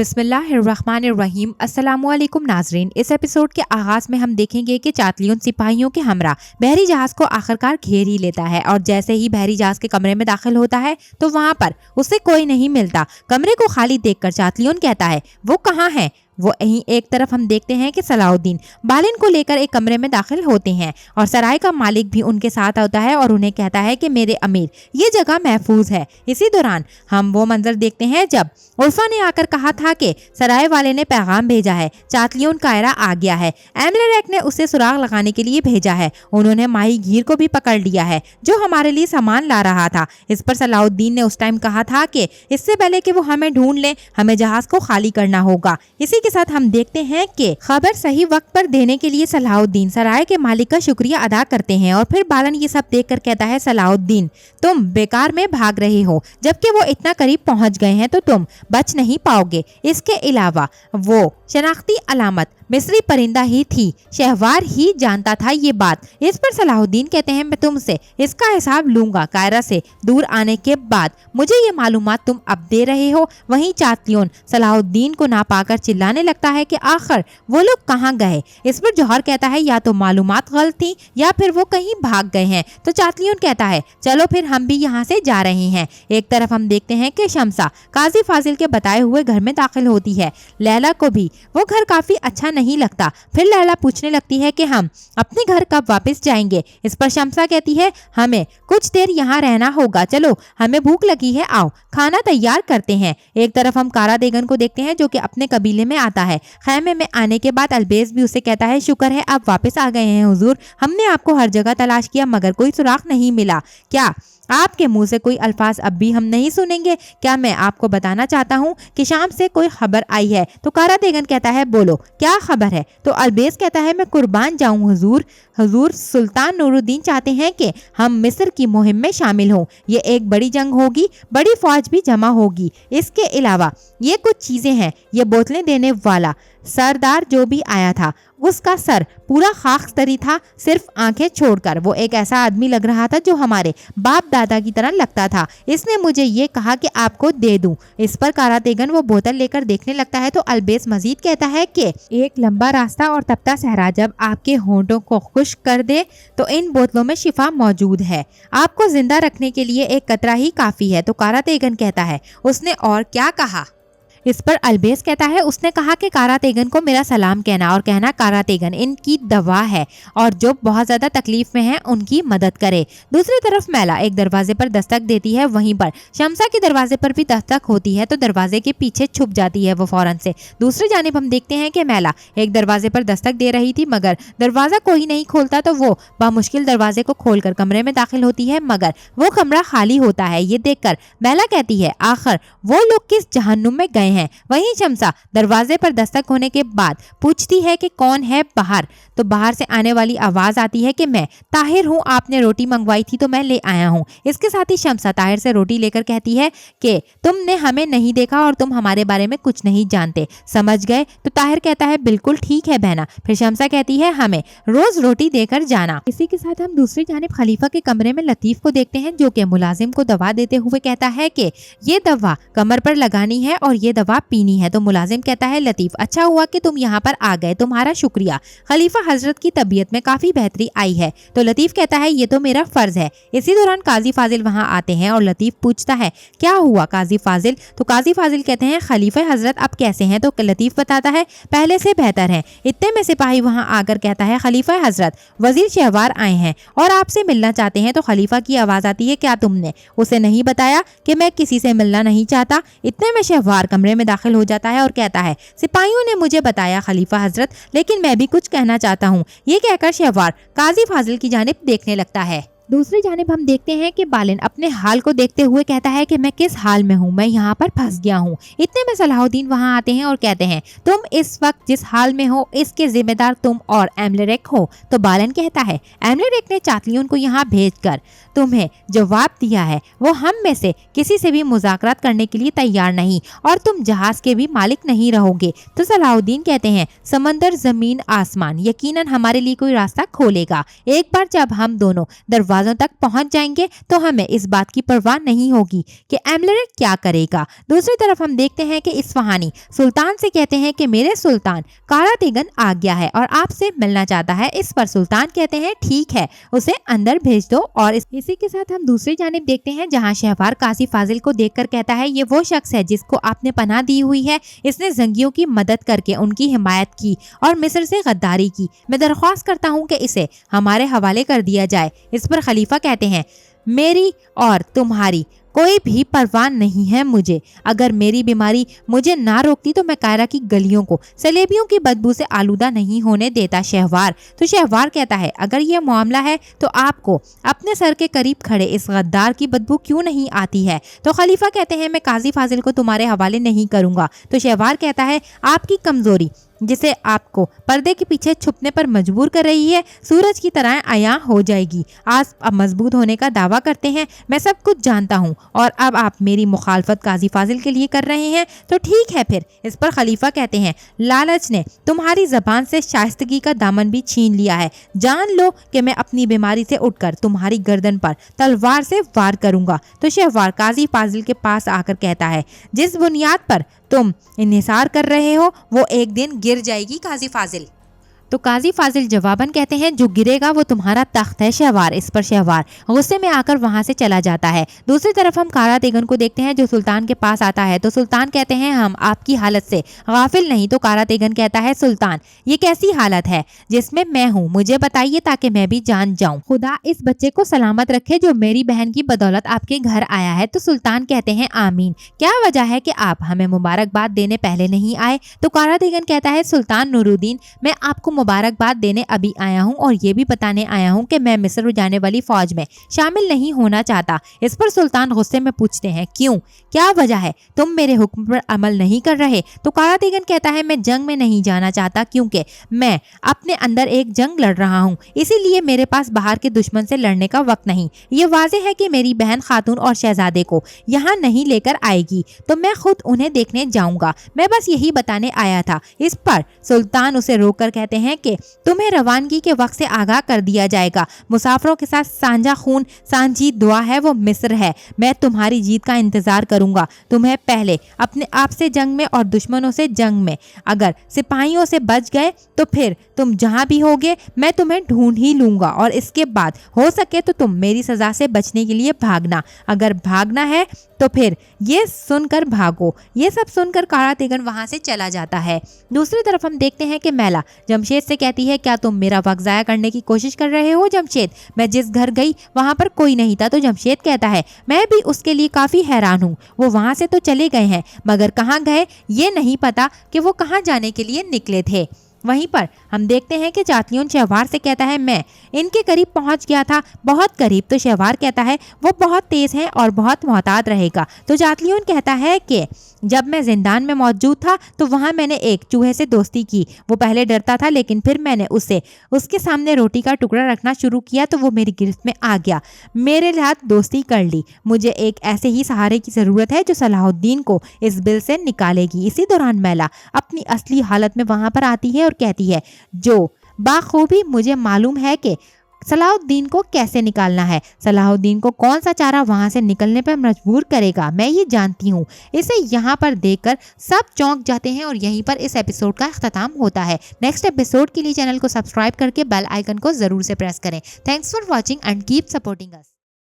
बिस्मिल्लाहिर्रहमानिर्रहीम। अस्सलामुअलैकुम नाजरीन। इस एपिसोड के आगाज में हम देखेंगे कि चातलियों सिपाहियों के हमरा बहरी जहाज को आखिरकार घेर ही लेता है और जैसे ही बहरी जहाज के कमरे में दाखिल होता है तो वहाँ पर उसे कोई नहीं मिलता। कमरे को खाली देखकर चातलियों कहता है वो कहाँ है। वो यहीं एक तरफ हम देखते हैं कि सलाहुद्दीन बालिन को लेकर एक कमरे में दाखिल होते हैं और सराय का मालिक भी उनके साथ होता है और उन्हें कहता है कि मेरे अमीर ये जगह महफूज है। इसी दौरान हम वो मंजर देखते हैं जब उल्फा ने आकर कहा था कि सराय वाले ने पैगाम भेजा है, चातलियों कायरा आ गया है। एमलेरेक ने उसे सुराग लगाने के लिए भेजा है। उन्होंने माही गीर को भी पकड़ लिया है जो हमारे लिए सामान ला रहा था। इस पर सलाहुद्दीन ने उस टाइम कहा था कि इससे पहले कि वो हमें ढूंढ ले हमें जहाज को खाली करना होगा। इसी के साथ हम देखते हैं कि खबर सही वक्त पर देने के लिए सलाहुद्दीन सराय के मालिक का शुक्रिया अदा करते हैं और फिर बालन ये सब देखकर कहता है सलाहुद्दीन तुम बेकार में भाग रहे हो, जबकि वो इतना करीब पहुंच गए हैं तो तुम बच नहीं पाओगे। इसके अलावा वो शनाख्ती अलामत मिस्री परिंदा ही थी, शहवार ही जानता था ये बात। इस पर सलाहुद्दीन कहते हैं मैं तुमसे इसका हिसाब लूंगा। कायरा से दूर आने के बाद मुझे ये मालूमात तुम अब दे रहे हो। वहीं चातलियों सलाहुद्दीन को ना पाकर चिल्लाने लगता है कि आखिर वो लोग कहाँ गए। इस पर जौहर कहता है या तो मालूमात गलत थी या फिर वो कहीं भाग गए हैं। तो चातलियों कहता है चलो फिर हम भी यहाँ से जा रहे हैं। एक तरफ हम देखते हैं कि शमसा काजी फाजिल के बताए हुए घर में दाखिल होती है। लैला को भी वो घर काफी अच्छा नहीं लगता। फिर लैला पूछने लगती है कि हम अपने घर कब वापस जाएंगे। इस पर शमसा कहती है हमें कुछ देर यहाँ रहना होगा, चलो हमें भूख लगी है, आओ खाना तैयार करते हैं। एक तरफ हम कारा देगन को देखते हैं जो कि अपने कबीले में आता है। खैमे में आने के बाद अलबेज भी उसे कहता है शुक्र है आप वापस आ गए हैं हुजूर, हमने आपको हर जगह तलाश किया मगर कोई सुराग नहीं मिला। क्या आपके मुंह से कोई अल्फाज अब भी हम नहीं सुनेंगे? क्या मैं आपको बताना चाहता हूँ कि शाम से कोई खबर आई है। तो कारा देगन कहता है बोलो क्या खबर है। तो अलबेज कहता है मैं कुर्बान जाऊँ हुजूर सुल्तान नूरुद्दीन चाहते हैं कि हम मिस्र की मुहिम में शामिल हों। ये एक बड़ी जंग होगी, बड़ी फौज भी जमा होगी। इसके अलावा ये कुछ चीजें हैं, ये बोतलें देने वाला सरदार जो भी आया था उसका सर पूरा खाकतरी था सिर्फ आंखें छोड़कर। वो एक ऐसा आदमी लग रहा था जो हमारे बाप दादा की तरह लगता था। इसने मुझे ये कहा कि आपको दे दूं। इस पर कारा देगन वो बोतल लेकर देखने लगता है तो अलबेस मजीद कहता है कि एक लंबा रास्ता और तपता सहरा जब आपके होंठों को खुश्क कर दे तो इन बोतलों में शिफा मौजूद है। आपको जिंदा रखने के लिए एक कतरा ही काफी है। तो कारा देगन कहता है उसने और क्या कहा। इस पर अलबेस कहता है उसने कहा कि कारा तेगन को मेरा सलाम कहना और कहना कारा तेगन इनकी दवा है और जो बहुत ज्यादा तकलीफ में हैं उनकी मदद करे। दूसरी तरफ मैला एक दरवाजे पर दस्तक देती है। वहीं पर शमसा के दरवाजे पर भी दस्तक होती है तो दरवाजे के पीछे छुप जाती है वो फौरन से। दूसरी जानिब हम देखते हैं कि मैला एक दरवाजे पर दस्तक दे रही थी मगर दरवाजा कोई नहीं खोलता तो वो बामुश्किल दरवाजे को खोलकर कमरे में दाखिल होती है मगर वो कमरा खाली होता है। ये देखकर मैला कहती है आखिर वो लोग किस जहन्नुम में गए हैं। वहीं शमसा दरवाजे पर दस्तक होने के बाद पूछती है कि कौन है बाहर। तो बाहर से आने वाली आवाज आती है कि मैं ताहिर हूँ, आपने रोटी मंगवाई थी तो मैं ले आया हूँ। इसके साथ ही शमसा ताहिर से रोटी लेकर कहती है कि तुमने हमें नहीं देखा और तुम हमारे बारे में कुछ नहीं जानते, समझ गए। तो ताहिर कहता है बिल्कुल ठीक है बहना। फिर शमसा कहती है हमें रोज रोटी देकर जाना। इसी के साथ हम दूसरी जानिब खलीफा के कमरे में लतीफ को देखते हैं जो कि मुलाजिम को दवा देते हुए कहता है कि ये दवा कमर पर लगानी है और ये दवा पीनी है। तो मुलाजिम कहता है लतीफ अच्छा हुआ कि तुम यहाँ पर आ गए, तुम्हारा शुक्रिया। खलीफा हजरत की तबीयत में काफी बेहतरी आई है। तो लतीफ कहता है ये तो मेरा फर्ज है। इसी दौरान काजी फाजिल वहाँ आते हैं और लतीफ पूछता है क्या हुआ काजी फाजिल। तो काजी फाजिल कहते हैं खलीफा हजरत अब कैसे हैं। तो लतीफ बताता है पहले से बेहतर है। इतने में सिपाही वहाँ आकर कहता है खलीफा हजरत वजीर शहवार आए हैं और आपसे मिलना चाहते हैं। तो खलीफा की आवाज आती है क्या तुमने उसे नहीं बताया कि मैं किसी से मिलना नहीं चाहता। इतने में शहवार कमरे में दाखिल हो जाता है और कहता है सिपाहियों ने मुझे बताया खलीफा हजरत, लेकिन मैं भी कुछ कहना चाहता हूँ। ये कहकर शहवार काजी फाजिल की जानिब देखने लगता है। दूसरी जानिब हम देखते हैं कि बालिन अपने हाल को देखते हुए कहता है कि मैं किस हाल में हूँ, मैं यहाँ पर फंस गया हूँ। इतने में सलाहुद्दीन वहाँ आते हैं और कहते हैं तुम इस वक्त जिस हाल में हो इसके जिम्मेदार तुम और एमलेरेक हो। तो बालिन कहता है एमलेरेक ने चातलियों को यहाँ भेजकर तुम्हें जवाब दिया है, वो हम में से किसी से भी मुज़ाकरात करने के लिए तैयार नहीं और तुम जहाज के भी मालिक नहीं रहोगे। तो सलाहुद्दीन कहते हैं समंदर जमीन आसमान यकीनन हमारे लिए कोई रास्ता खोलेगा। एक बार जब हम दोनों दरवाजे दरवाजों तक पहुंच जाएंगे तो हमें इस बात की परवाह नहीं होगी कि एमलेट क्या करेगा। दूसरी तरफ हम देखते हैं कि इस्फहानी सुल्तान से कहते हैं कि मेरे सुल्तान, कारा तेगन आ गया है और आपसे मिलना चाहता है। इस पर सुल्तान कहते हैं ठीक है, उसे अंदर भेज दो। और इसी के साथ हम दूसरी जानिब देखते हैं जहां शहवार काजी फाजिल को देखकर कहता है ये वो शख्स है जिसको आपने पनाह दी हुई है। इसने जंगियों की मदद करके उनकी हिमायत की और मिस्र से गद्दारी की। मैं दरख्वास्त करता हूँ कि इसे हमारे हवाले कर दिया जाए। इस पर खलीफा कहते हैं मेरी और तुम्हारी कोई भी परवाह नहीं है मुझे। अगर मेरी बीमारी मुझे ना रोकती तो मैं कायरा की गलियों को सलेबियों की बदबू से आलूदा नहीं होने देता शहवार। तो शहवार कहता है अगर ये मामला है तो आपको अपने सर के करीब खड़े इस गद्दार की बदबू क्यों नहीं आती है। तो खलीफा कहते हैं मैं काजी फाजिल को तुम्हारे हवाले नहीं करूंगा। तो शहवार कहता है आपकी कमजोरी जिसे आपको पर्दे के पीछे छुपने पर मजबूर कर रही है सूरज की तरह आया हो जाएगी। आज अब मजबूत होने का दावा करते हैं, मैं सब कुछ जानता हूँ और अब आप मेरी मुखालफत काजी फाजिल के लिए कर रहे हैं तो ठीक है फिर। इस पर खलीफा कहते हैं लालच ने तुम्हारी जबान से शाइस्तगी का दामन भी छीन लिया है। जान लो कि मैं अपनी बीमारी से उठकर तुम्हारी गर्दन पर तलवार से वार करूंगा। तो शहवार काजी फाजिल के पास आकर कहता है जिस बुनियाद पर तुम इन्हिसार कर रहे हो वो एक दिन गिर जाएगी काजी फाजिल। तो काजी फाजिल जवाबन कहते हैं जो गिरेगा वो तुम्हारा तख्त है शहवार। इस पर शहवार गुस्से में आकर वहां से चला जाता है। दूसरी तरफ हम कारा तेगन को देखते हैं जो सुल्तान के पास आता है। तो सुल्तान कहते हैं हम आपकी हालत से गाफिल नहीं। तो कारा तेगन कहता है सुल्तान ये कैसी हालत है जिसमें मैं हूँ, मुझे बताइए ताकि मैं भी जान जाऊँ। खुदा इस बच्चे को सलामत रखे जो मेरी बहन की बदौलत आपके घर आया है। तो सुल्तान कहते हैं आमीन। क्या वजह है कि आप हमें मुबारकबाद देने पहले नहीं आए। तो कारा तेगन कहता है सुल्तान नूरुद्दीन मैं आपको मुबारकबाद देने अभी आया हूँ और ये भी बताने आया हूँ कि मैं मिस्र जाने वाली फौज में शामिल नहीं होना चाहता। इस पर सुल्तान गुस्से में पूछते हैं क्यों, क्या वजह है, तुम मेरे हुक्म पर अमल नहीं कर रहे। तो कारा तेगन कहता है मैं जंग में नहीं जाना चाहता क्योंकि मैं अपने अंदर एक जंग लड़ रहा हूँ, इसीलिए मेरे पास बाहर के दुश्मन से लड़ने का वक्त नहीं। ये वाज़ेह है कि मेरी बहन खातून और शहजादे को यहाँ नहीं लेकर आएगी तो मैं खुद उन्हें देखने जाऊंगा, मैं बस यही बताने आया था। इस पर सुल्तान उसे रोककर कहते हैं कि तुम्हें रवानगी के वक्त से आगाह कर दिया जाएगा। मुसाफिरों के साथ सांझा खून सांझी दुआ है वो मिस्र है। मैं तुम्हारी जीत का इंतजार करूंगा। तुम्हें पहले अपने आप से जंग में और दुश्मनों से जंग में। अगर सिपाहियों से बच गए तो फिर तुम जहां भी होगे मैं तुम्हें ढूंढ ही लूंगा और इसके बाद हो सके तो तुम मेरी सजा से बचने के लिए भागना। अगर भागना है तो फिर ये सुनकर भागो। ये सब सुनकर कारा तेगन वहां से चला जाता है। दूसरी तरफ हम देखते हैं कि मैला जमशेद से कहती है क्या तुम मेरा वक्त ज़ाया करने की कोशिश कर रहे हो जमशेद, मैं जिस घर गई वहां पर कोई नहीं था। तो जमशेद कहता है मैं भी उसके लिए काफ़ी हैरान हूँ, वो वहां से तो चले गए हैं मगर कहाँ गए ये नहीं पता कि वो कहाँ जाने के लिए निकले थे। वहीं पर हम देखते हैं कि जातलियों शहवार से कहता है मैं इनके करीब पहुंच गया था, बहुत करीब। तो शहवार कहता है वो बहुत तेज है और बहुत मोहतात रहेगा। तो जातलियों कहता है कि जब मैं जिंदान में मौजूद था तो वहां मैंने एक चूहे से दोस्ती की। वो पहले डरता था लेकिन फिर मैंने उसके सामने रोटी का टुकड़ा रखना शुरू किया तो वो मेरी गिरफ्त में आ गया, मेरे साथ दोस्ती कर ली। मुझे एक ऐसे ही सहारे की ज़रूरत है जो सलाहुद्दीन को इस बिल से निकालेगी। इसी दौरान मैला अपनी असली हालत में वहां पर आती है और कहती है जो बाखूबी मुझे मालूम है कि सलाहुद्दीन को कैसे निकालना है, सलाहुद्दीन को कौन सा चारा वहां से निकलने पर मजबूर करेगा, मैं ये जानती हूँ। इसे यहाँ पर देखकर सब चौंक जाते हैं और यहीं पर इस एपिसोड का अख्ताम होता है। नेक्स्ट एपिसोड के लिए चैनल को सब्सक्राइब करके बेल आइकन को जरूर से प्रेस करें। Thanks for watching and keep supporting us.